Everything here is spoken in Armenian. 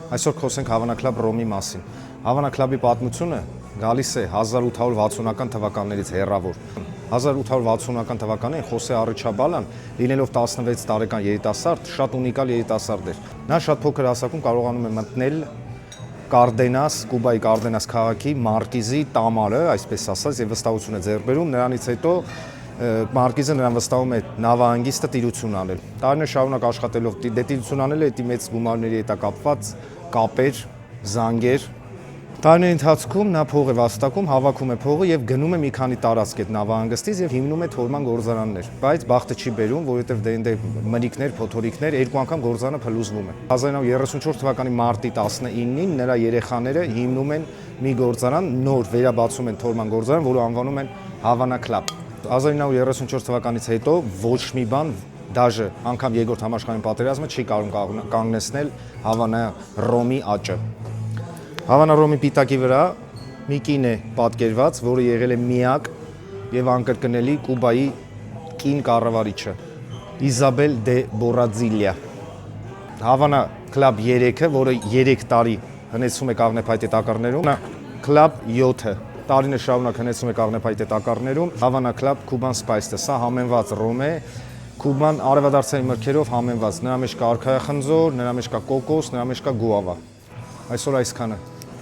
Այսօր խոսենք Հավանա Club Ռոմի մասին։ Հավանա Club-ի պատմությունը գալիս է 1860-ական թվականներից հեռավոր։ 1860-ական թվականին Խոսե Առիչաբալան, լինելով 16 տարեկան երիտասարդ, շատ ունիկալ երիտասարդ էր։ Նա շատ փոքր հասակում կարողանում է մտնել Կարդենաս, Կուբայի Կարդենաս քաղաքի մարկիզի տամարը, այսպես ասած, եւ վստահություն է ձեռք բերում, նրանից հետո մարկիզը նրան վստահում է նավահանգիստը տիրություն անել։ Տարիներ շարունակ աշխատելով տիրություն անել է, դի մեծ գումարների հետ կապված կապեր, զանգեր։ Տարիների ընթացքում նա փող է վաստակում, հավաքում է փողը եւ գնում է մի քանի տարածք այդ նավահանգստից եւ հիմնում է թորման գործարաններ, բայց բախտը չի բերում, որովհետեւ դե մրիկներ, փոթորիկներ, երկու անգամ գործարանը փլուզվում է։ 1934 թվականի մարտի 19-ին նրա երեխաները հիմնում են մի գործարան, նոր վերաբացում են թորման գործարան, որը անվանում են Հավանա Club։ 1934 թվականից հետո ոչ մի բան, դաժե անգամ երկրորդ համաշխարհային պատերազմը չի կարող կանգնեցնել Հավանա Ռոմի աճը։ Հավանա Ռոմի պիտակի վրա մի կին է պատկերված, որը եղել է միակ եւ անկրկնելի Կուբայի կին կառավարիչը Իզաբել դե Բորաձիլիա։ Հավանա Club 3-ը, որը 3 տարի հնեցվում է կաղնեփայտե տակառներում, Club 7-ը տարիներ շարունակ հնեցվում է կաղնեփայտե տակառներում, Հավանա Club Cuban Spice-ը, սա համենված ռոմ է, Կուբան արևադարձային մրգերով համենված, նրա մեջ կա արքայախնձոր, նրա մեջ կա կոկոս, նրա մեջ կա գուավա։ Այսօր այսքանը։